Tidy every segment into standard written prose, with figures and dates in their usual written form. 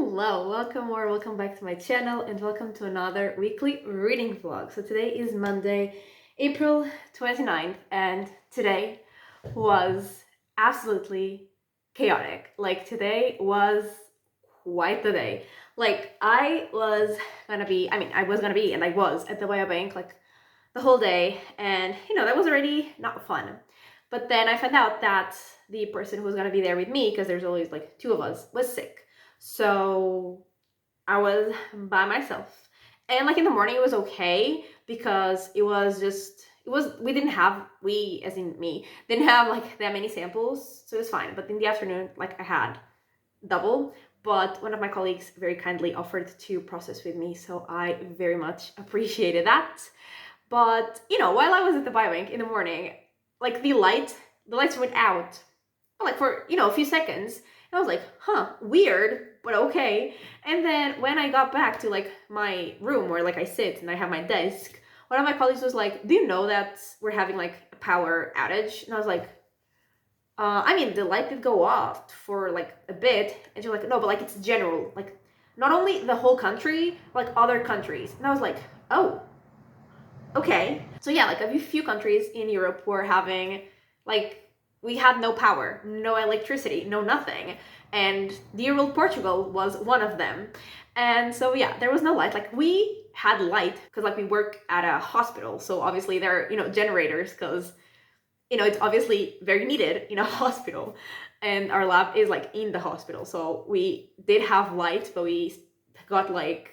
Hello, welcome or welcome back to my channel and welcome to another weekly reading vlog. So today is Monday, April 29th, and today was absolutely chaotic. Like today was quite the day. Like I was gonna be and I was at the biobank like the whole day, and that was already not fun. But then I found out that the person who was gonna be there with me, because there's always like two of us, was sick. So I was by myself. And like in the morning it was okay because we as in me didn't have like that many samples, so it was fine. But in the afternoon, like I had double, but one of my colleagues very kindly offered to process with me, so I very much appreciated that. But while I was at the biobank in the morning, like the lights went out like for a few seconds. And I was like, huh, weird, but okay. And then when I got back to like my room where like I sit and I have my desk, one of my colleagues was like, do you know that we're having like a power outage? And I was like, the light did go off for like a bit. And she's like, no, but like it's general, like not only the whole country, like other countries. And I was like, oh, okay. So yeah, like a few countries in Europe were having like, we had no power, no electricity, no nothing. And dear old Portugal was one of them. And so yeah, there was no light. Like we had light because like we work at a hospital. So obviously there are, generators because, it's obviously very needed in a hospital. And our lab is like in the hospital. So we did have light, but we got like,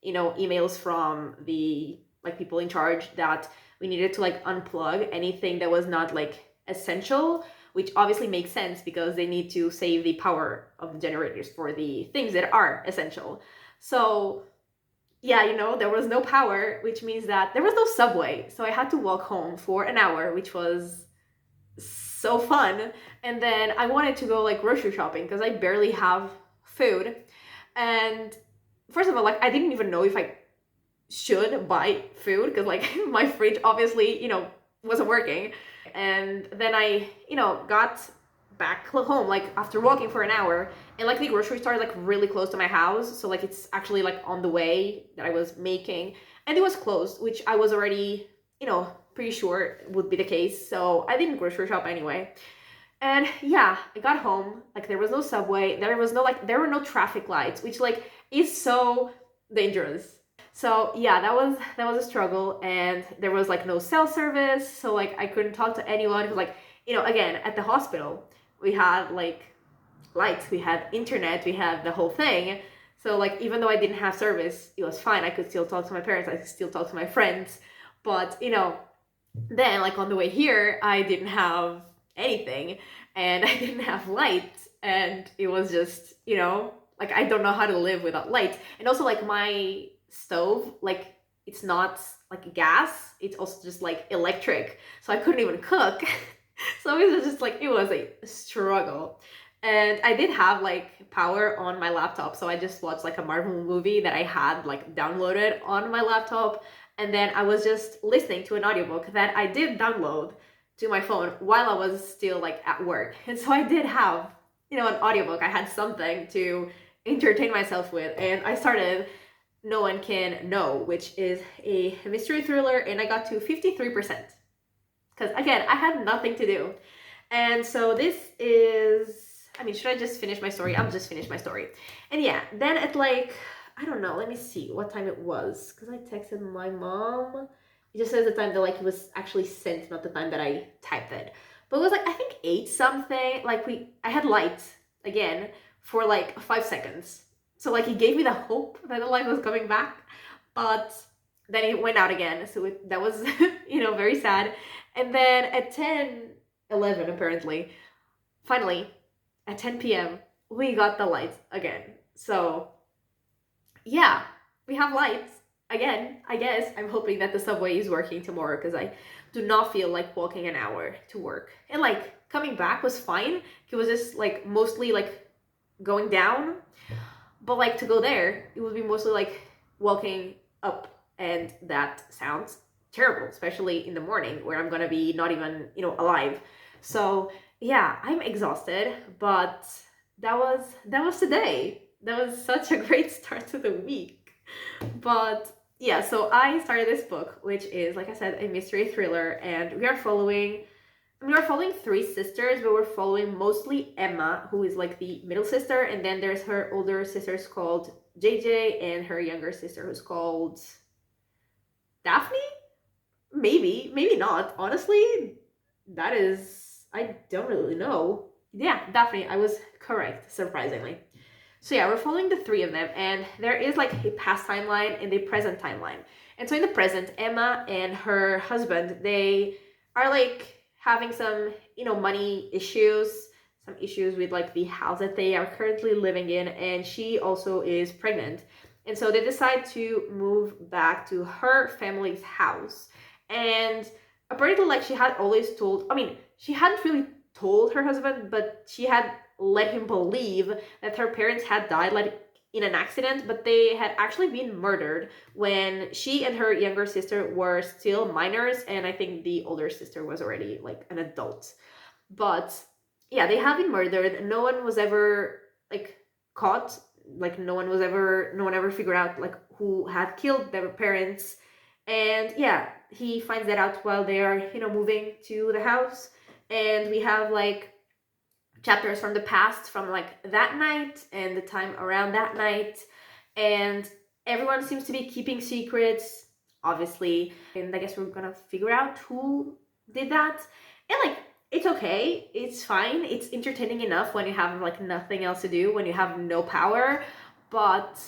emails from the like people in charge that we needed to like unplug anything that was not like essential, which obviously makes sense because they need to save the power of the generators for the things that are essential. So yeah, there was no power, which means that there was no subway. So I had to walk home for an hour, which was so fun. And then I wanted to go like grocery shopping because I barely have food. And first of all, like I didn't even know if I should buy food because like my fridge obviously, wasn't working. And then I, got back home like after walking for an hour, and like the grocery store is like really close to my house, so like it's actually like on the way that I was making, and it was closed, which I was already, pretty sure would be the case, so I didn't grocery shop anyway. And yeah, I got home, like there was no subway, there were no traffic lights, which like is so dangerous. So yeah, that was a struggle, and there was like no cell service, so like I couldn't talk to anyone. Who like, again, at the hospital we had like lights, we had internet, we had the whole thing. So like even though I didn't have service, it was fine. I could still talk to my parents, I could still talk to my friends. But then like on the way here I didn't have anything, and I didn't have light, and it was just, like I don't know how to live without light. And also like my stove, like it's not like gas, it's also just like electric, so I couldn't even cook. So it was just like, it was a struggle. And I did have like power on my laptop, so I just watched like a Marvel movie that I had like downloaded on my laptop, and then I was just listening to an audiobook that I did download to my phone while I was still like at work. And so I did have, an audiobook, I had something to entertain myself with, and I started No One Can Know, which is a mystery thriller, and I got to 53%. Because again, I had nothing to do. And so this is, should I just finish my story? I'll just finish my story. And yeah, then at like, I don't know, let me see what time it was. Because I texted my mom. It just says the time that like it was actually sent, not the time that I typed it. But it was like, I think 8 something. Like I had light again for like 5 seconds. So like it gave me the hope that the light was coming back, but then it went out again. So that was, very sad. And then at 10:11 apparently, finally, at 10 p.m., we got the lights again. So yeah, we have lights again, I guess. I'm hoping that the subway is working tomorrow because I do not feel like walking an hour to work. And like coming back was fine. It was just like mostly like going down. But like to go there, it would be mostly like walking up, and that sounds terrible, especially in the morning where I'm gonna be not even, alive. So yeah, I'm exhausted, but that was today. that was such a great start to the week. But yeah, so I started this book, which is, like I said, a mystery thriller, and we are following three sisters, but we're following mostly Emma, who is like the middle sister, and then there's her older sisters called JJ, and her younger sister who's called Daphne? Maybe, maybe not. Honestly, I don't really know. Yeah, Daphne, I was correct, surprisingly. So yeah, we're following the three of them, and there is like a past timeline and a present timeline. And so in the present, Emma and her husband, they are like having some, money issues, some issues with like the house that they are currently living in, and she also is pregnant. And so they decide to move back to her family's house. And apparently, like, she had always told, I mean, she hadn't really told her husband, but she had let him believe that her parents had died like in an accident, but they had actually been murdered when she and her younger sister were still minors, and I think the older sister was already like an adult. But yeah, they have been murdered. No one was ever like caught. Like no one ever figured out like who had killed their parents. And yeah, he finds that out while they are, moving to the house. And we have like chapters from the past, from like that night and the time around that night. And everyone seems to be keeping secrets, obviously. And I guess we're gonna figure out who did that. And like, it's okay, it's fine, it's entertaining enough when you have like nothing else to do, when you have no power. But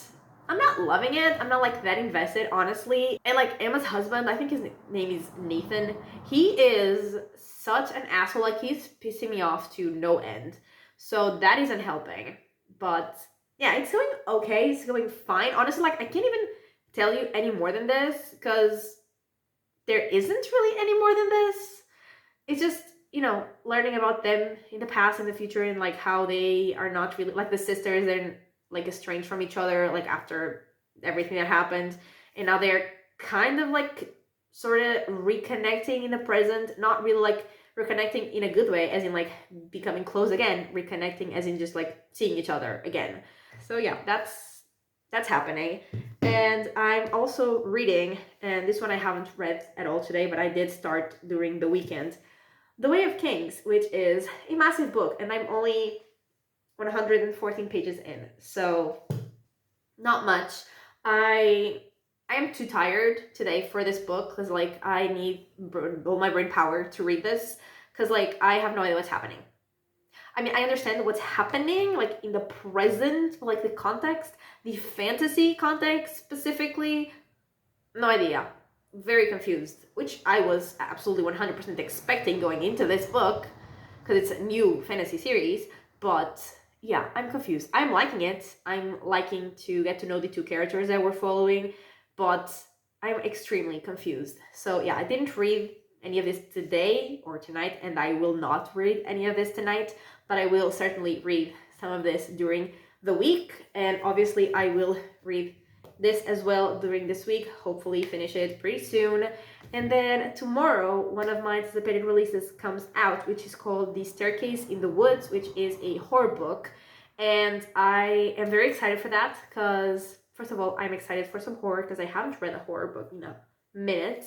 I'm not loving it. I'm not like that invested, honestly. And like Emma's husband, I think his name is Nathan. He is such an asshole. Like he's pissing me off to no end. So that isn't helping. But yeah, it's going okay. It's going fine. Honestly, like I can't even tell you any more than this because there isn't really any more than this. It's just, learning about them in the past and the future, and like how they are not really like the sisters, they're like estranged from each other like after everything that happened, and now they're kind of like sort of reconnecting in the present, not really like reconnecting in a good way as in like becoming close again, reconnecting as in just like seeing each other again. So yeah, that's happening. And I'm also reading, and this one I haven't read at all today, but I did start during the weekend, The Way of Kings, which is a massive book, and I'm only 114 pages in, so not much. I am too tired today for this book because like I need all my brain power to read this because like I have no idea what's happening. I mean, I understand what's happening like in the present, like the context, the fantasy context specifically. No idea. Very confused, which I was absolutely 100% expecting going into this book because it's a new fantasy series, but yeah, I'm confused. I'm liking it. I'm liking to get to know the two characters that we're following, but I'm extremely confused. So yeah, I didn't read any of this today or tonight, and I will not read any of this tonight, but I will certainly read some of this during the week, and obviously I will read this as well during this week, hopefully finish it pretty soon. And then tomorrow, one of my anticipated releases comes out, which is called The Staircase in the Woods, which is a horror book. And I am very excited for that because, first of all, I'm excited for some horror because I haven't read a horror book in a minute.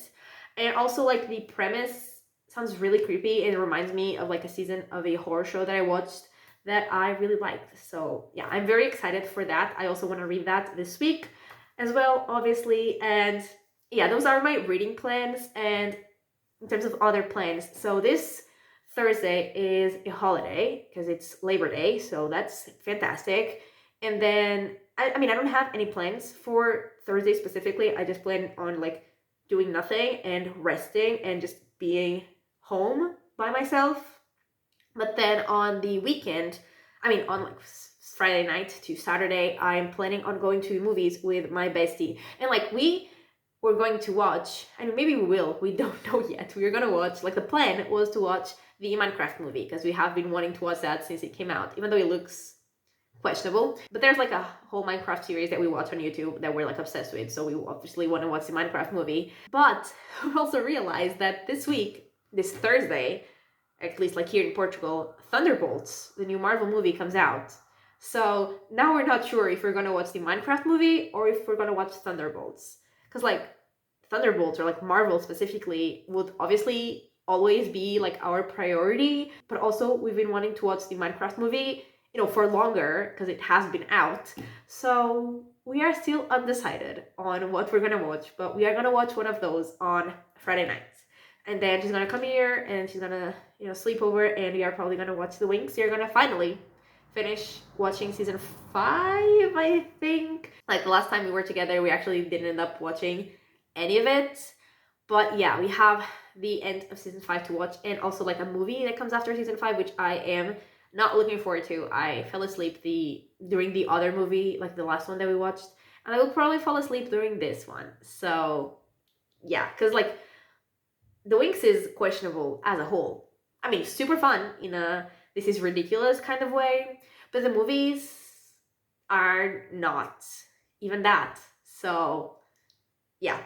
And also, like, the premise sounds really creepy and it reminds me of like a season of a horror show that I watched that I really liked. So yeah, I'm very excited for that. I also want to read that this week as well, obviously. And yeah, those are my reading plans. And in terms of other plans, so this Thursday is a holiday because it's Labor Day, so that's fantastic. And then I mean, I don't have any plans for Thursday specifically. I just plan on like doing nothing and resting and just being home by myself. But then on the weekend, I mean on like Friday night to Saturday, I'm planning on going to the movies with my bestie. And like we're going to watch, and maybe we will, we don't know yet. We're gonna watch, like the plan was to watch the Minecraft movie because we have been wanting to watch that since it came out, even though it looks questionable. But there's like a whole Minecraft series that we watch on YouTube that we're like obsessed with, so we obviously want to watch the Minecraft movie. But we also realized that this week, this Thursday, at least like here in Portugal, Thunderbolts, the new Marvel movie, comes out. So now we're not sure if we're gonna watch the Minecraft movie or if we're gonna watch Thunderbolts. Because like Thunderbolts or like Marvel specifically would obviously always be like our priority, but also we've been wanting to watch the Minecraft movie, for longer because it has been out. So we are still undecided on what we're gonna watch, but we are gonna watch one of those on Friday nights. And then she's gonna come here and she's gonna, sleep over, and we are probably gonna watch The Winx. You're gonna finally finish watching season 5, I think. Like the last time we were together, we actually didn't end up watching any of it. But yeah, we have the end of season 5 to watch, and also like a movie that comes after season 5, which I am not looking forward to. I fell asleep during the other movie, like the last one that we watched, and I will probably fall asleep during this one. So yeah, because like The Winx is questionable as a whole. I mean, super fun in a this is ridiculous kind of way, but the movies are not even that. So yeah.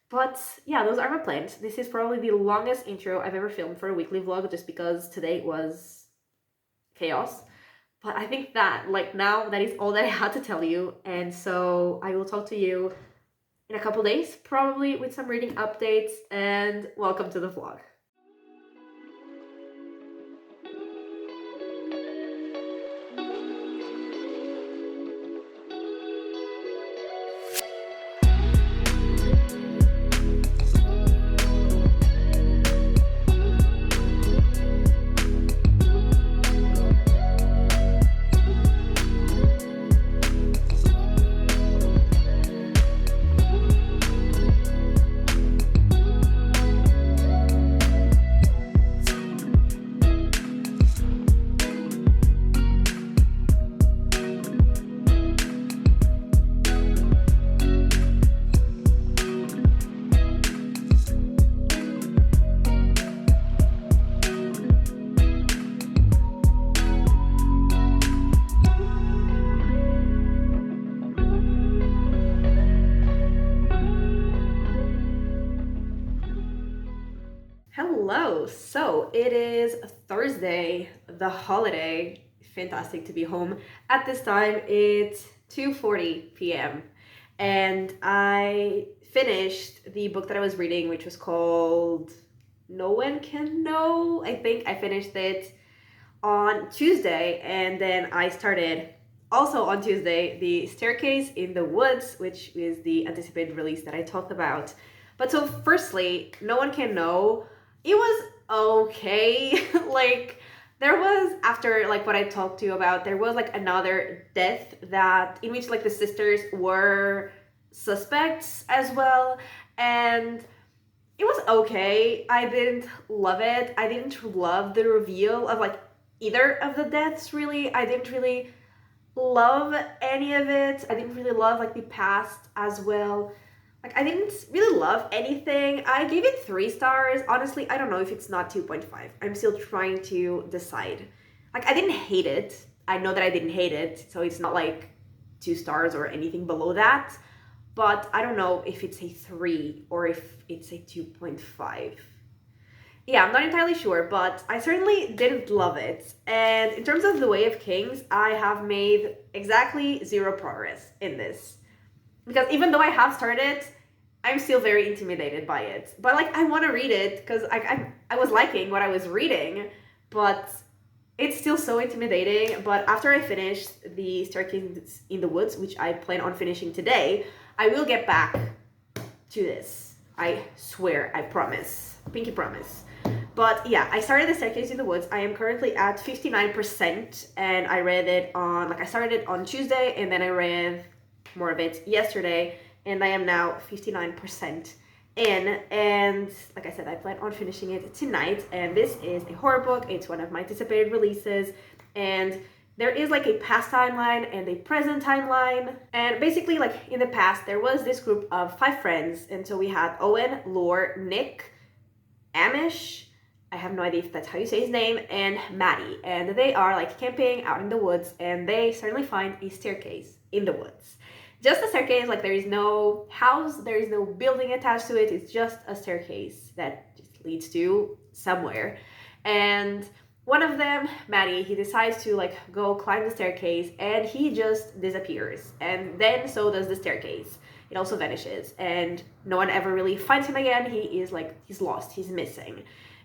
But yeah, those are my plans. This is probably the longest intro I've ever filmed for a weekly vlog, just because today was chaos. But I think that like now that is all that I had to tell you, and so I will talk to you in a couple days, probably with some reading updates, and welcome to the vlog. Hello. So it is Thursday, the holiday. Fantastic to be home. At this time, it's 2:40 p.m. And I finished the book that I was reading, which was called No One Can Know. I think I finished it on Tuesday, and then I started also on Tuesday The Staircase in the Woods, which is the anticipated release that I talked about. But so firstly, No One Can Know, it was okay. Like there was, after like what I talked to you about, there was like another death that in which like the sisters were suspects as well, and it was okay. I didn't love it. I didn't love the reveal of like either of the deaths really. I didn't really love any of it. I didn't really love like the past as well. Like I didn't really love anything. I gave it 3 stars. Honestly, I don't know if it's not 2.5. I'm still trying to decide. Like I didn't hate it. I know that I didn't hate it, so it's not like 2 stars or anything below that. But I don't know if it's a 3 or if it's a 2.5. Yeah, I'm not entirely sure, but I certainly didn't love it. And in terms of The Way of Kings, I have made exactly 0 progress in this. Because even though I have started, I'm still very intimidated by it. But like, I want to read it because I was liking what I was reading, but it's still so intimidating. But after I finish The Staircase in the Woods, which I plan on finishing today, I will get back to this. I swear, I promise. Pinky promise. But yeah, I started The Staircase in the Woods. I am currently at 59%, and I read it on, like I started it on Tuesday, and then I read more of it yesterday, and I am now 59% in, and like I said, I plan on finishing it tonight. And this is a horror book. It's one of my anticipated releases, and there is like a past timeline and a present timeline. And basically, like in the past, there was this group of 5 friends, and so we had Owen, Lore, Nick, Amish, I have no idea if that's how you say his name, and Maddie. And they are like camping out in the woods, and they suddenly find a staircase in the woods. Just a staircase, like there is no house, there is no building attached to it. It's just a staircase that just leads to somewhere. And one of them, Maddie, he decides to like go climb the staircase and he just disappears. And then so does the staircase. It also vanishes and no one ever really finds him again. He is like, he's lost, he's missing.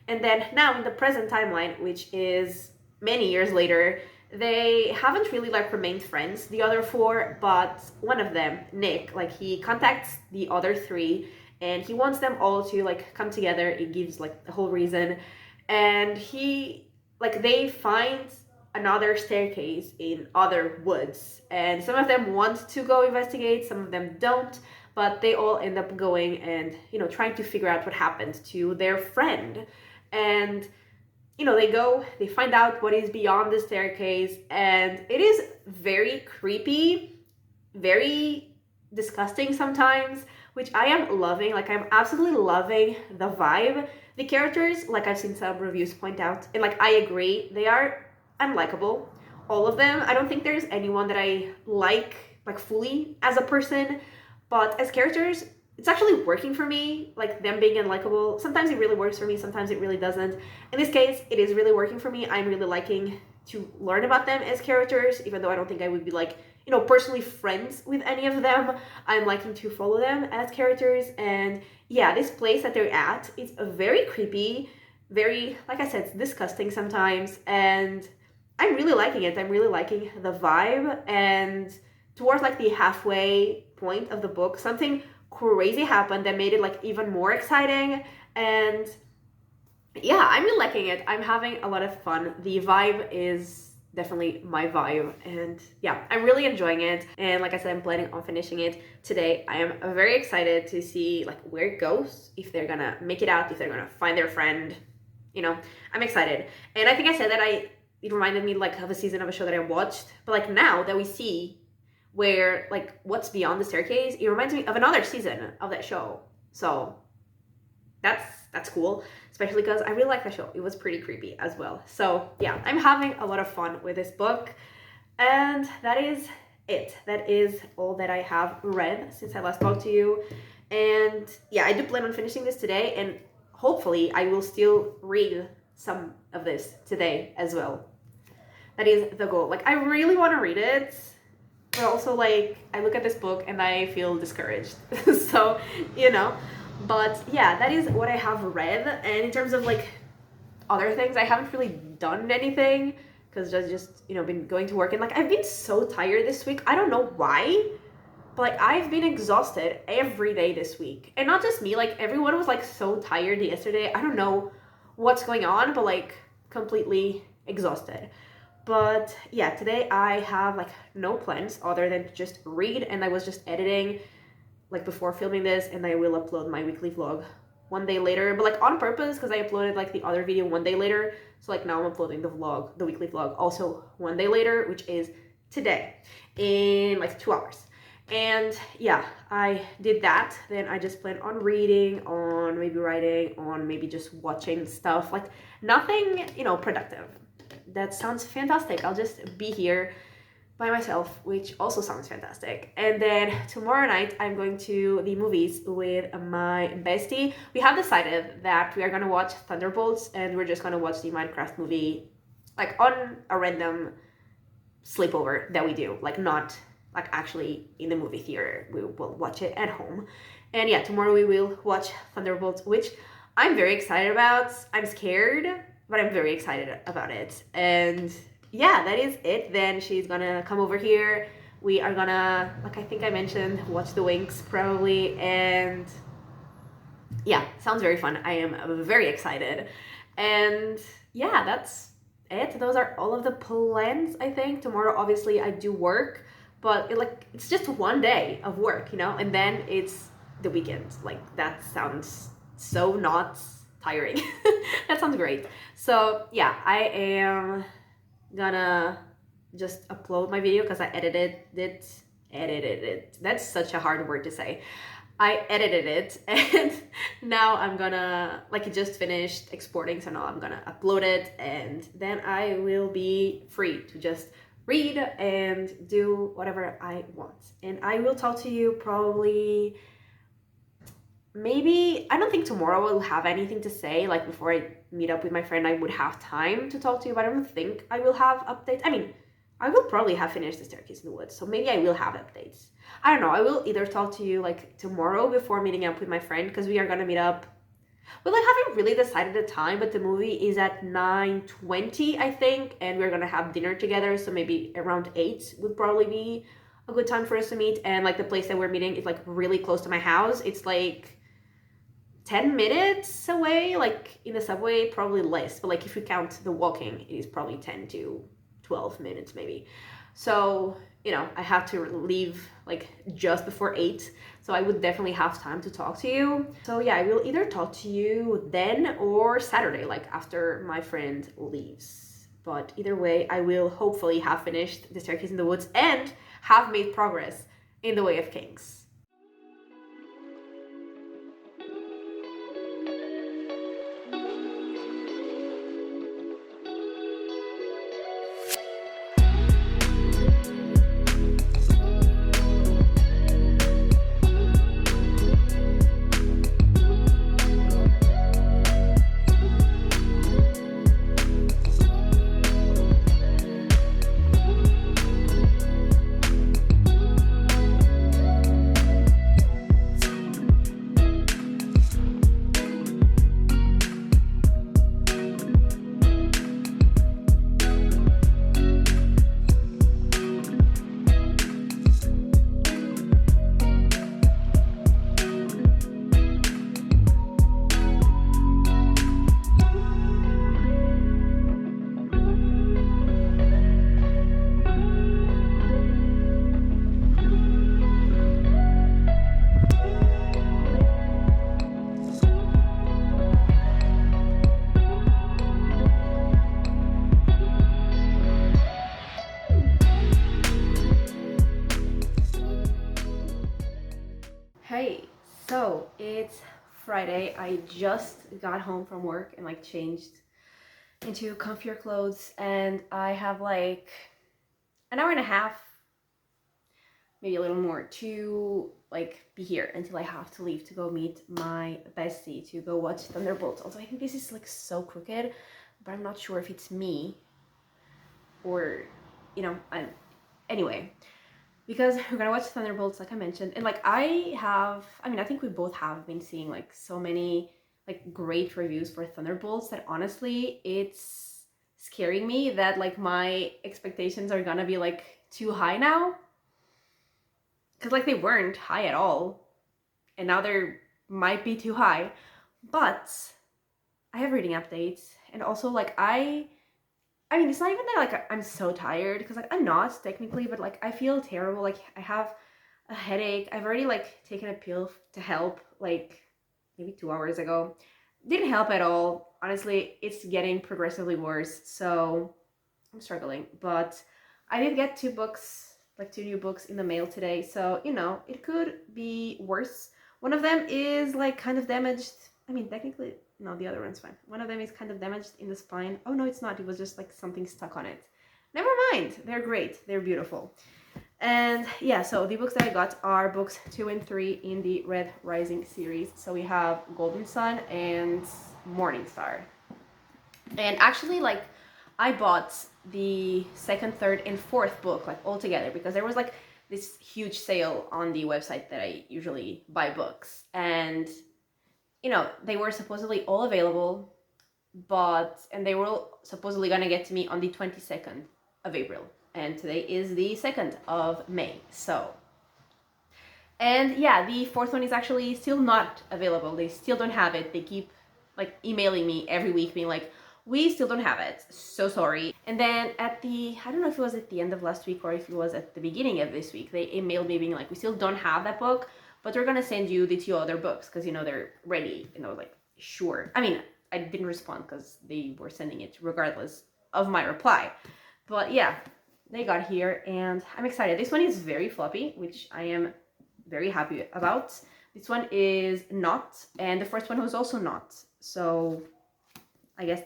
And then now in the present timeline, which is many years later, they haven't really like remained friends, the other four, but one of them, Nick, like he contacts the other three and he wants them all to like come together. It gives like the whole reason. And they find another staircase in other woods, and some of them want to go investigate, some of them don't, but they all end up going and trying to figure out what happened to their friend. And they find out what is beyond the staircase, and it is very creepy, very disgusting sometimes, which I am loving. Like, I'm absolutely loving the vibe. The characters, like I've seen some reviews point out, and like I agree, they are unlikable. All of them. I don't think there's anyone that I like fully as a person, but as characters, it's actually working for me. Like, them being unlikable, sometimes it really works for me, sometimes it really doesn't. In this case, it is really working for me. I'm really liking to learn about them as characters, even though I don't think I would be personally friends with any of them. I'm liking to follow them as characters. And yeah, this place that they're at, it's very creepy, very, like I said, it's disgusting sometimes, and I'm really liking it. I'm really liking the vibe. And towards the halfway point of the book, something crazy happened that made it even more exciting. And yeah, I'm really liking it. I'm having a lot of fun. The vibe is definitely my vibe, and yeah, I'm really enjoying it. And like I said, I'm planning on finishing it today. I am very excited to see where it goes, if they're gonna make it out, if they're gonna find their friend. I'm excited. And I think I said that it reminded me of a season of a show that I watched, but now that we see where what's beyond the staircase, it reminds me of another season of that show. So that's cool, especially because I really like that show. It was pretty creepy as well. So yeah, I'm having a lot of fun with this book. And that is it. That is all that I have read since I last talked to you. And yeah, I do plan on finishing this today, and hopefully I will still read some of this today as well. That is the goal. I really want to read it, but also I look at this book and I feel discouraged. So, but yeah, that is what I have read. And in terms of other things, I haven't really done anything because just been going to work, and I've been so tired this week. I don't know why, but I've been exhausted every day this week. And not just me, everyone was so tired yesterday. I don't know what's going on, but completely exhausted. But yeah, today I have no plans other than to just read, and I was just editing before filming this, and I will upload my weekly vlog one day later, but on purpose, because I uploaded the other video one day later. So now I'm uploading the weekly vlog also one day later, which is today in 2 hours. And yeah, I did that. Then I just plan on reading, on maybe writing, on maybe just watching stuff, nothing, productive. That sounds fantastic. I'll just be here by myself, which also sounds fantastic. And then tomorrow night, I'm going to the movies with my bestie. We have decided that we are gonna watch Thunderbolts, and we're just gonna watch the Minecraft movie on a random sleepover that we do, not actually in the movie theater. We will watch it at home. And yeah, tomorrow we will watch Thunderbolts, which I'm very excited about. I'm scared, but I'm very excited about it. And yeah, that is it. Then she's gonna come over here. We are gonna, I think I mentioned, watch The Winx probably. And yeah, sounds very fun. I am very excited. And yeah, that's it. Those are all of the plans, I think. Tomorrow, obviously, I do work, but it's just one day of work, and then it's the weekend. That sounds so not tiring. That sounds great. So yeah, I am gonna just upload my video because I edited it. That's such a hard word to say. I edited it, and now I'm gonna, it just finished exporting, so now I'm gonna upload it, and then I will be free to just read and do whatever I want. And I will talk to you probably maybe, I don't think tomorrow I will have anything to say. Like before I meet up with my friend, I would have time to talk to you, but I don't think I will have updates. I mean, I will probably have finished the Staircase in the Woods, so maybe I will have updates. I don't know. I will either talk to you like tomorrow before meeting up with my friend, because we are gonna meet up. Well, I haven't really decided the time, but the movie is at 9:20, I think, and we're gonna have dinner together, so maybe around 8 would probably be a good time for us to meet. And like the place that we're meeting is like really close to my house. It's like 10 minutes away, like in the subway, probably less, but like if you count the walking, it is probably 10 to 12 minutes maybe. So, I have to leave like just before 8, so I would definitely have time to talk to you. So yeah, I will either talk to you then or Saturday, like after my friend leaves. But either way, I will hopefully have finished The Staircase in the Woods and have made progress in The Way of Kings. Hey, so it's Friday. I just got home from work and like changed into comfier clothes, and I have like an hour and a half, maybe a little more, to like be here until I have to leave to go meet my bestie to go watch Thunderbolts. Also, I think this is like so crooked, but I'm not sure if it's me or, anyway, because we're gonna watch Thunderbolts, like I mentioned, and like I think we both have been seeing like so many like great reviews for Thunderbolts that honestly it's scaring me that like my expectations are gonna be like too high now, because like they weren't high at all, and now they're might be too high. But I have reading updates, and also like I mean, it's not even that like I'm so tired, because like I'm not technically, but like I feel terrible. Like I have a headache. I've already like taken a pill to help like maybe 2 hours ago. Didn't help at all. Honestly, it's getting progressively worse. So I'm struggling. But I did get 2 books, like 2 new books in the mail today. So, it could be worse. One of them is like kind of damaged. I mean, technically, no, the other one's fine. One of them is kind of damaged in the spine. Oh, no, it's not. It was just like something stuck on it. Never mind. They're great. They're beautiful. And yeah, so the books that I got are books 2 and 3 in the Red Rising series. So we have Golden Sun and Morning Star. And actually, like, I bought the second, third, and fourth book like all together, because there was like this huge sale on the website that I usually buy books, and they were supposedly all available, and they were supposedly gonna get to me on the 22nd of April, and today is the 2nd of May. So, and yeah, the fourth one is actually still not available. They still don't have it. They keep like emailing me every week being like, we still don't have it, so sorry. And then I don't know if it was at the end of last week or if it was at the beginning of this week, they emailed me being like, we still don't have that book, but we're gonna send you the 2 other books because they're ready. And I was like, sure. I mean, I didn't respond because they were sending it regardless of my reply. But yeah, they got here and I'm excited. This one is very floppy, which I am very happy about. This one is not, and the first one was also not. So I guess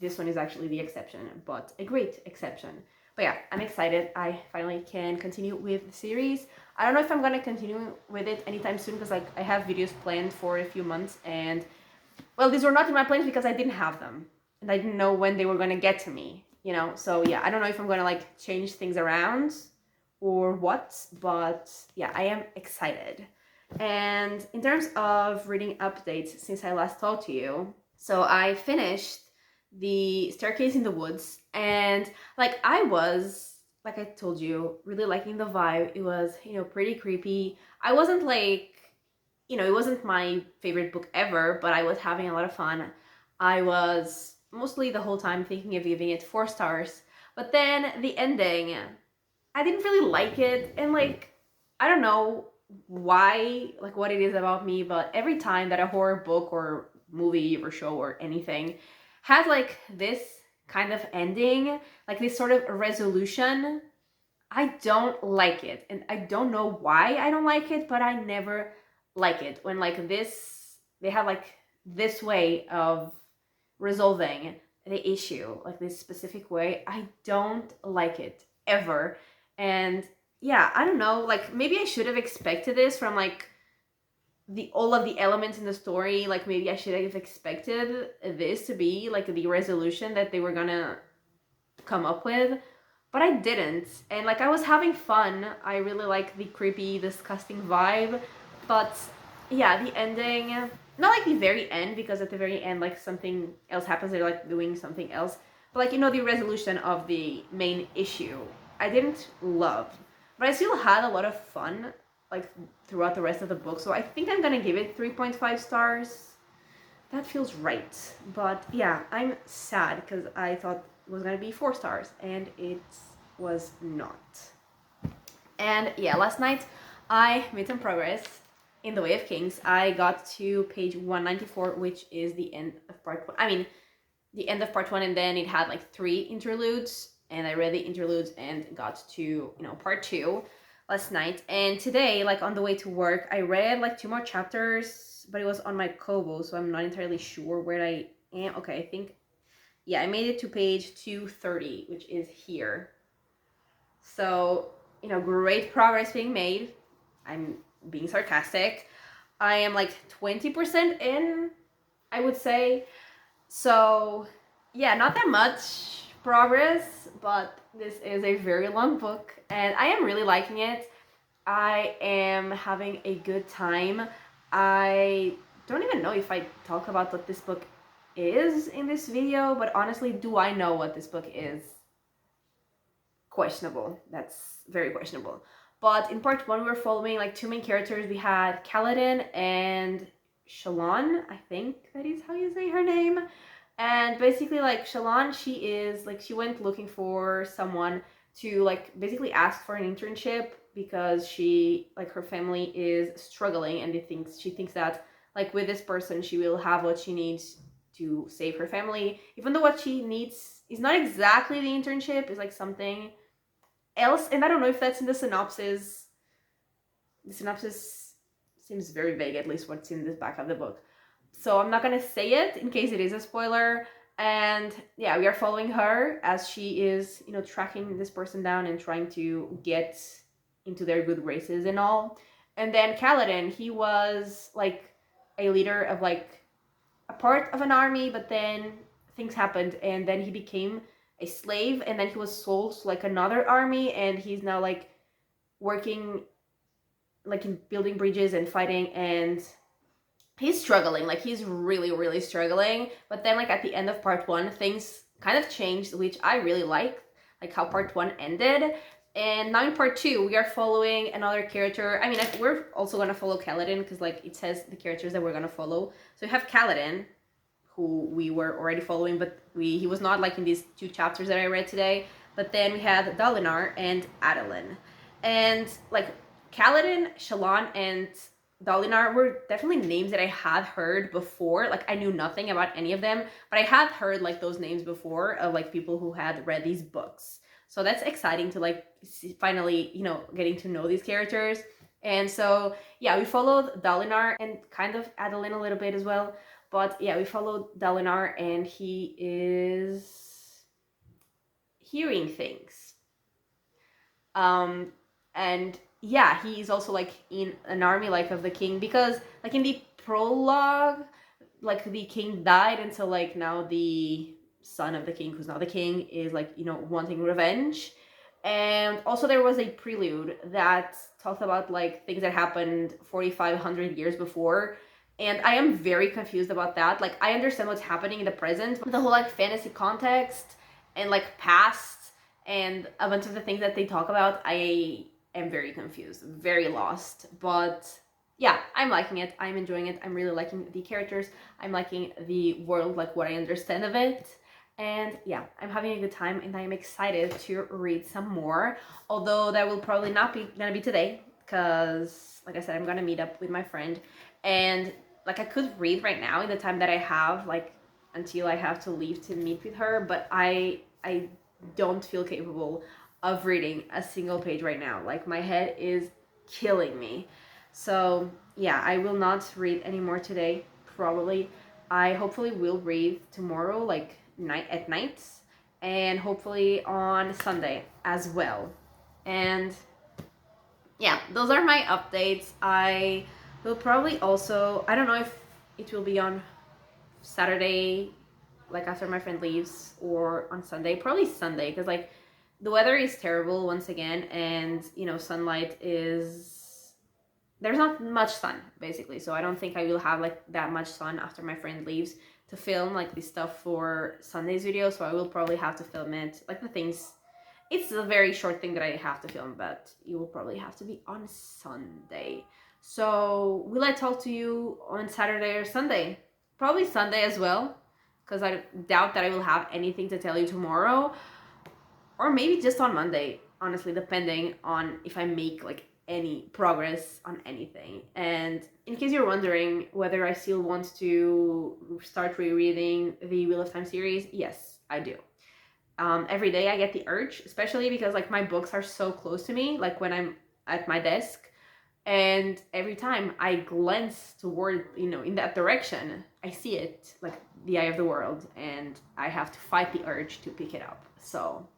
this one is actually the exception, but a great exception. But yeah, I'm excited. I finally can continue with the series. I don't know if I'm gonna continue with it anytime soon because like I have videos planned for a few months, and well, these were not in my plans because I didn't have them and I didn't know when they were gonna get to me, you know. So yeah, I don't know if I'm gonna like change things around or what, but yeah, I am excited. And in terms of reading updates since I last talked to you, so I finished the Staircase in the Woods, and like I was, like I told you, really liking the vibe. It was, you know, pretty creepy. I wasn't like, you know, it wasn't my favorite book ever, but I was having a lot of fun. I was mostly the whole time thinking of giving it 4 stars, but then the ending, I didn't really like it, and like, I don't know why, like what it is about me, but every time that a horror book or movie or show or anything has like this kind of ending, like this sort of resolution, I don't like it. And I don't know why I don't like it, but I never like it. When like this, they have like this way of resolving the issue, like this specific way, I don't like it ever. And yeah, I don't know, like maybe I should have expected this from like the all of the elements in the story. Like maybe I should have expected this to be like the resolution that they were gonna come up with, but I didn't. And like I was having fun. I really like the creepy, disgusting vibe, but yeah, the ending, not like the very end, because at the very end like something else happens, they're like doing something else, but like, you know, the resolution of the main issue I didn't love, but I still had a lot of fun like throughout the rest of the book. So I think I'm gonna give it 3.5 stars. That feels right. But yeah, I'm sad because I thought it was gonna be 4 stars and it was not. And yeah, last night I made some progress in The Way of Kings. I got to page 194, which is the end of part one. I mean, the end of part one, and then it had like 3 interludes, and I read the interludes and got to, you know, part 2 last night. And today, like on the way to work, I read like 2 more chapters, but it was on my Kobo, so I'm not entirely sure where I am. Okay, I think, yeah, I made it to page 230, which is here. So, you know, great progress being made. I'm being sarcastic. I am like 20% in, I would say. So, yeah, not that much progress, but this is a very long book and I am really liking it. I am having a good time. I don't even know if I talk about what this book is in this video, but honestly, do I know what this book is? Questionable. That's very questionable. But in part 1, we were following like 2 main characters. We had Kaladin and Shallan, I think that is how you say her name. And basically, like, Shallan, she is like, she went looking for someone to like basically ask for an internship because she, like, her family is struggling, and she thinks that like with this person she will have what she needs to save her family, even though what she needs is not exactly the internship, is like something else. And I don't know if that's in the synopsis. The synopsis seems very vague, at least what's in the back of the book. So I'm not gonna say it in case it is a spoiler. And yeah, we are following her as she is, you know, tracking this person down and trying to get into their good graces and all. And then Kaladin, he was like a leader of like a part of an army, but then things happened and then he became a slave, and then he was sold to like another army, and he's now like working like in building bridges and fighting, and he's struggling, like he's really, really struggling. But then like at the end of part 1, things kind of changed, which I really like how part 1 ended. And now in part 2, we are following another character. I mean, we're also going to follow Kaladin because like it says the characters that we're going to follow. So we have Kaladin, who we were already following, but he was not like in these 2 chapters that I read today. But then we have Dalinar and Adolin. And like Kaladin, Shallan, and Dalinar were definitely names that I had heard before. Like I knew nothing about any of them, but I had heard like those names before of like people who had read these books. So that's exciting to like finally, you know, getting to know these characters. And so yeah, we followed Dalinar and kind of Adolin a little bit as well. But yeah, we followed Dalinar, and he is hearing things. And yeah, he's also like in an army like of the king, because like in the prologue, like the king died, and so like now the son of the king, who's not the king, is like, you know, wanting revenge. And also there was a prelude that talked about like things that happened 4,500 years before, and I am very confused about that. Like, I understand what's happening in the present, the whole like fantasy context and like past and a bunch of the things that they talk about, I am very confused, very lost. But yeah, I'm liking it, I'm enjoying it, I'm really liking the characters, I'm liking the world, like what I understand of it. And yeah, I'm having a good time, and I'm excited to read some more. Although that will probably not be gonna be today, because like I said, I'm gonna meet up with my friend, and like I could read right now in the time that I have, like until I have to leave to meet with her, but I don't feel capable of reading a single page right now. Like, my head is killing me. So yeah, I will not read anymore today, probably. I hopefully will read tomorrow, like at night, and hopefully on Sunday as well. And yeah, those are my updates. I will probably also, I don't know if it will be on Saturday, like after my friend leaves, or on Sunday. Probably Sunday, because like the weather is terrible once again, and you know, sunlight is, there's not much sun basically, so I don't think I will have like that much sun after my friend leaves to film like the stuff for Sunday's video. So I will probably have to film it, like the things, it's a very short thing that I have to film, but it will probably have to be on Sunday. So will I talk to you on Saturday or Sunday? Probably Sunday as well, because I doubt that I will have anything to tell you tomorrow, or maybe just on Monday, honestly, depending on if I make like any progress on anything. And in case you're wondering whether I still want to start rereading the Wheel of Time series, yes, I do. Every day I get the urge, especially because like my books are so close to me, like when I'm at my desk, and every time I glance toward, you know, in that direction, I see it, like the eye of the world, and I have to fight the urge to pick it up. So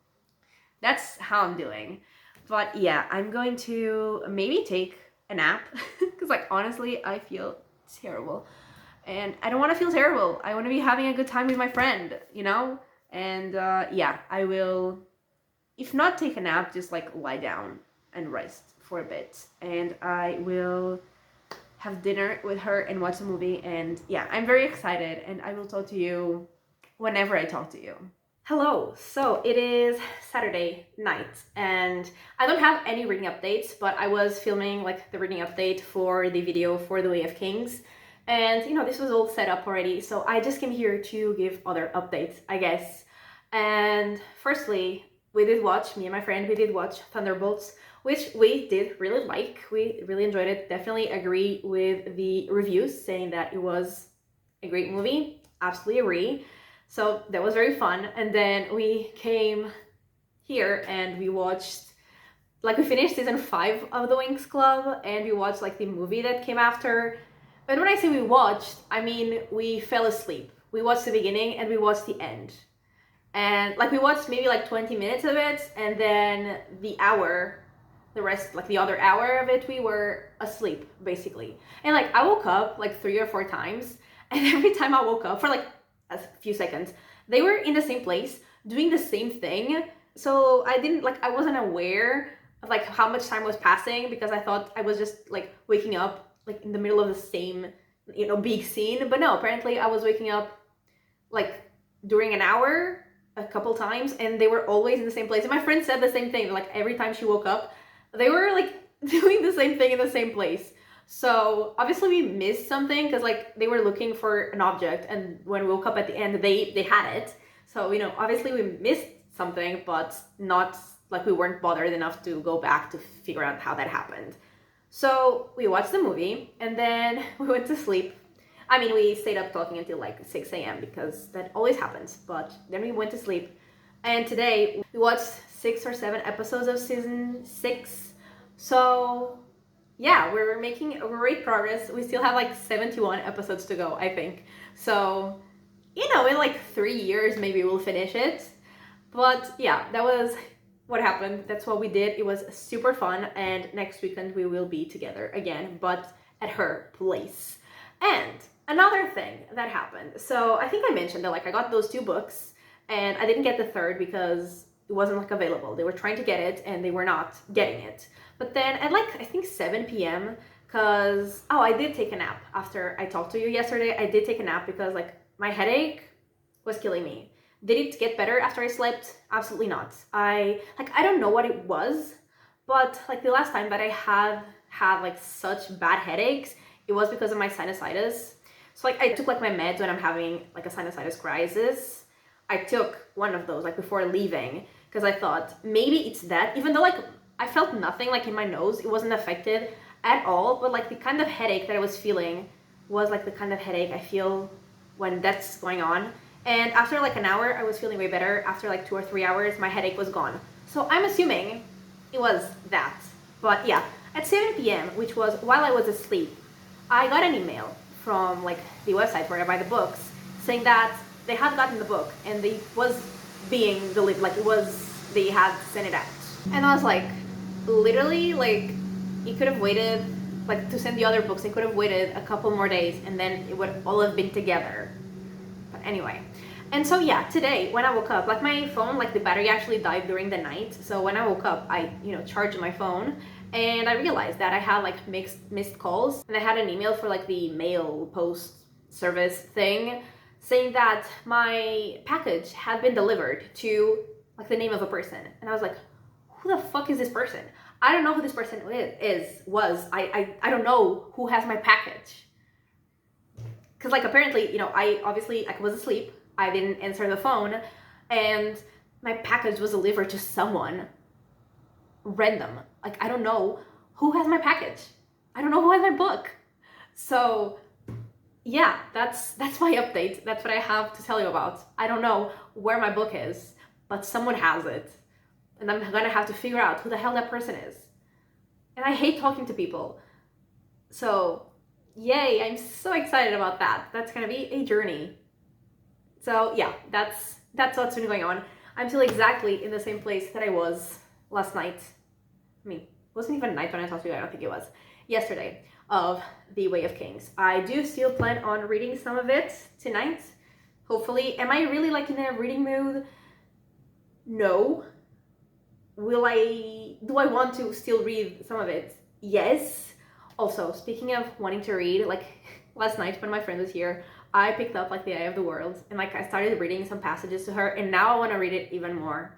that's how I'm doing. But yeah, I'm going to maybe take a nap, because like honestly, I feel terrible. And I don't want to feel terrible. I want to be having a good time with my friend, you know? And yeah, I will, if not take a nap, just like lie down and rest for a bit. And I will have dinner with her and watch a movie. And yeah, I'm very excited, and I will talk to you whenever I talk to you. Hello, so it is Saturday night, and I don't have any reading updates, but I was filming like the reading update for the video for The Way of Kings, and you know, this was all set up already, so I just came here to give other updates, I guess. And firstly, me and my friend, we did watch Thunderbolts, which we did really like. We really enjoyed it. Definitely agree with the reviews saying that it was a great movie. Absolutely agree. So that was very fun. And then we came here and we watched, like, we finished season 5 of The Winx Club, and we watched like the movie that came after. But when I say we watched, I mean we fell asleep. We watched the beginning and we watched the end. And like we watched maybe like 20 minutes of it, and then the rest, like the other hour of it, we were asleep basically. And like I woke up like 3 or 4 times, and every time I woke up for like a few seconds, they were in the same place doing the same thing. So I wasn't aware of like how much time was passing, because I thought I was just like waking up like in the middle of the same, you know, big scene. But no, apparently I was waking up like during an hour a couple times, and they were always in the same place. And my friend said the same thing, like every time she woke up, they were like doing the same thing in the same place. So obviously we missed something, because like they were looking for an object, and when we woke up at the end, they had it. So, you know, obviously we missed something, but not like we weren't bothered enough to go back to figure out how that happened. So we watched the movie, and then we went to sleep. I mean, we stayed up talking until like 6 a.m. because that always happens, but then we went to sleep. And today we watched 6 or 7 episodes of season 6. So yeah, we're making great progress. We still have like 71 episodes to go, I think. So, you know, in like 3 years maybe we'll finish it. But yeah, that was what happened. That's what we did. It was super fun, and next weekend we will be together again, but at her place. And another thing that happened. So I think I mentioned that like I got those 2 books, and I didn't get the third because it wasn't like available. They were trying to get it and they were not getting it. But then at like I think 7 p.m. because I did take a nap after I talked to you yesterday. I did take a nap because like my headache was killing me. Did it get better after I slept? Absolutely not. I don't know what it was, but like the last time that I had like such bad headaches, it was because of my sinusitis. So like I took like my meds when I'm having like a sinusitis crisis. I took one of those like before leaving because I thought maybe it's that, even though like I felt nothing like in my nose, it wasn't affected at all, but like the kind of headache that I was feeling was like the kind of headache I feel when that's going on. And after like an hour, I was feeling way better. After like 2 or 3 hours, my headache was gone. So I'm assuming it was that. But yeah, at 7 p.m., which was while I was asleep, I got an email from like the website where I buy the books saying that they had gotten the book and it was being delivered, like they had sent it out. And I was like, literally, like it could have waited, like to send the other books, it could have waited a couple more days and then it would all have been together. But anyway, and so yeah, today when I woke up, like my phone, like the battery actually died during the night. So when I woke up, I, charged my phone and I realized that I had like missed calls, and I had an email for like the mail post service thing saying that my package had been delivered to like the name of a person. And I was like, who the fuck is this person? I don't know who this person was. I don't know who has my package. Because like apparently, I obviously I was asleep. I didn't answer the phone, and my package was delivered to someone random. Like I don't know who has my package. I don't know who has my book. So yeah, that's my update. That's what I have to tell you about. I don't know where my book is, but someone has it. And I'm gonna have to figure out who the hell that person is. And I hate talking to people. So yay, I'm so excited about that. That's gonna be a journey. So yeah, that's what's been going on. I'm still exactly in the same place that I was last night. I mean, it wasn't even night when I talked to you, I don't think it was. Yesterday, of The Way of Kings. I do still plan on reading some of it tonight, hopefully. Am I really like in a reading mood? No. Do I want to still read some of it? Yes. Also, speaking of wanting to read, like last night when my friend was here, I picked up like The Eye of the World and like I started reading some passages to her, and now I want to read it even more.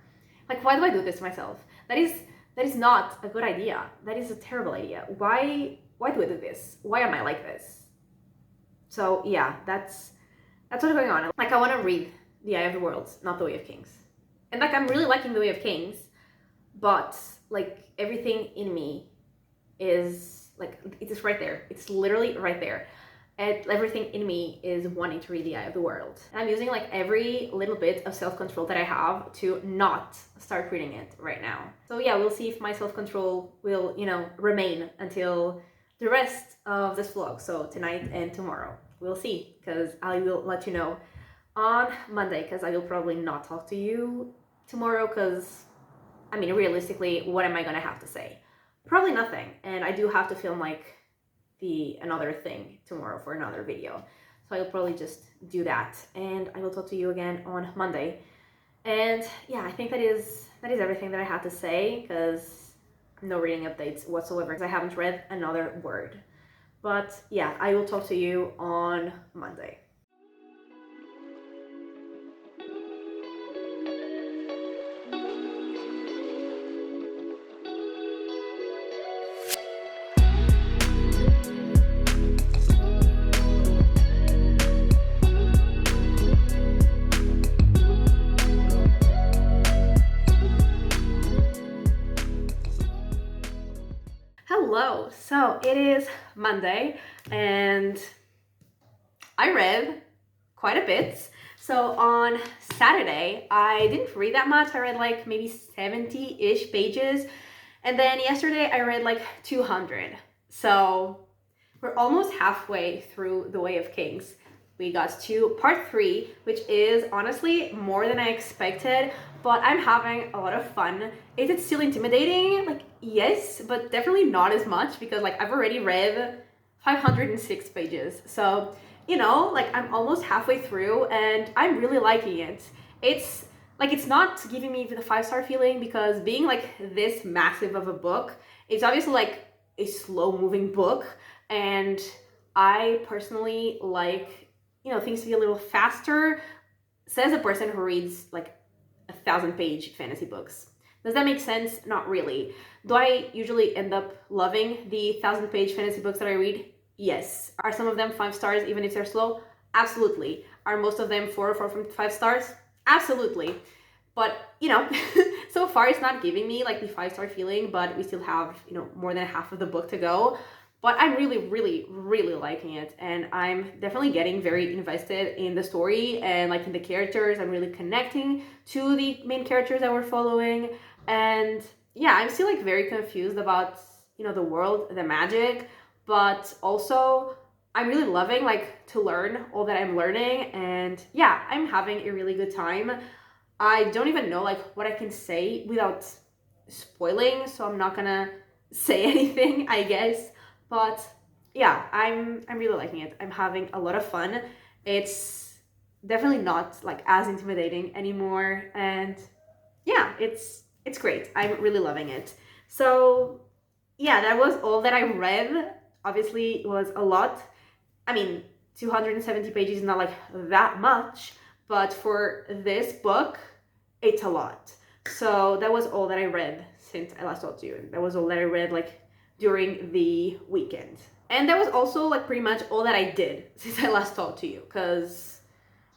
Like, why do I do this to myself? That is not a good idea. That is a terrible idea. Why do I do this? Why am I like this? So yeah, that's what's going on. Like I want to read The Eye of the World, not The Way of Kings. And like I'm really liking The Way of Kings, but like everything in me is like, it's right there. It's literally right there. And everything in me is wanting to read The Eye of the World. And I'm using like every little bit of self-control that I have to not start reading it right now. So yeah, we'll see if my self-control will, remain until the rest of this vlog. So tonight and tomorrow. We'll see, because I will let you know on Monday, because I will probably not talk to you tomorrow, because I mean, realistically, what am I gonna have to say? Probably nothing. And I do have to film like another thing tomorrow for another video. So I'll probably just do that. And I will talk to you again on Monday. And yeah, I think that is everything that I have to say, because no reading updates whatsoever, because I haven't read another word. But yeah, I will talk to you on Monday. Hello, so it is Monday and I read quite a bit. So on Saturday, I didn't read that much. I read like maybe 70-ish pages. And then yesterday I read like 200. So we're almost halfway through The Way of Kings. we got to part 3, which is honestly more than I expected, but I'm having a lot of fun. Is it still intimidating? Like, yes, but definitely not as much because like I've already read 506 pages. So, you know, like I'm almost halfway through and I'm really liking it. It's like it's not giving me the 5-star feeling because being like this massive of a book, it's obviously like a slow moving book, and I personally like, you know, things to be a little faster. Says a person who reads like 1,000-page fantasy books. Does that make sense? Not really. Do I usually end up loving the 1,000-page fantasy books that I read? Yes. Are some of them 5 stars even if they're slow? Absolutely. Are most of them 4 from 5 stars? Absolutely. But, you know, so far it's not giving me like the 5-star feeling, but we still have, you know, more than half of the book to go. But I'm really, really, really liking it, and I'm definitely getting very invested in the story and like in the characters. I'm really connecting to the main characters that we're following, and yeah, I'm still like very confused about, you know, the world, the magic, but also I'm really loving like to learn all that I'm learning, and yeah, I'm having a really good time. I don't even know like what I can say without spoiling, so I'm not gonna say anything, I guess. But yeah, I'm really liking it. I'm having a lot of fun. It's definitely not like as intimidating anymore, and yeah, it's great. I'm really loving it. So yeah, that was all that I read. Obviously, it was a lot. I mean, 270 pages is not like that much, but for this book, it's a lot. So that was all that I read since I last talked to you. That was all that I read like during the weekend. And that was also like pretty much all that I did since I last talked to you, because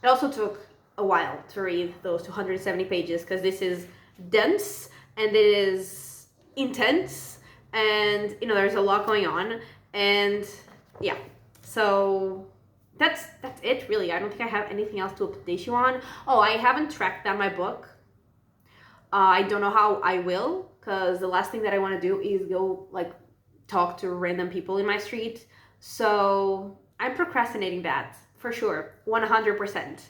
it also took a while to read those 270 pages because this is dense and it is intense, and you know there's a lot going on, and yeah, so that's it really. I don't think I have anything else to update you on. Oh, I haven't tracked down my book. I don't know how I will, because the last thing that I want to do is go like talk to random people in my street. So I'm procrastinating that for sure, 100%.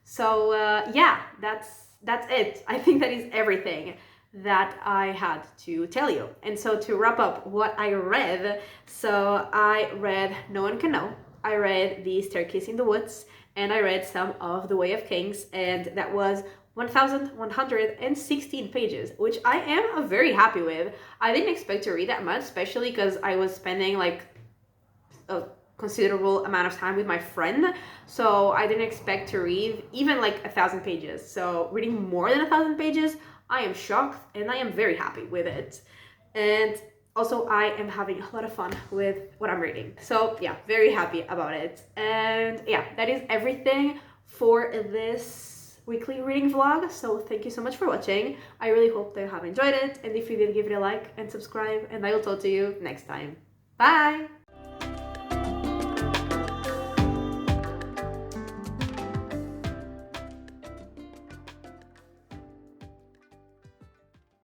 So yeah, that's it. I think that is everything that I had to tell you. And so to wrap up what I read, so I read No One Can Know, I read The Staircase in the Woods, and I read some of The Way of Kings, and that was 1,116 pages, which I am very happy with. I didn't expect to read that much, especially because I was spending like a considerable amount of time with my friend, so I didn't expect to read even like 1,000 pages. So reading more than 1,000 pages, I am shocked and I am very happy with it. And also I am having a lot of fun with what I'm reading. So yeah, very happy about it. And yeah, that is everything for this weekly reading vlog. So thank you so much for watching. I really hope that you have enjoyed it, and if you did, give it a like and subscribe, and I will talk to you next time. Bye!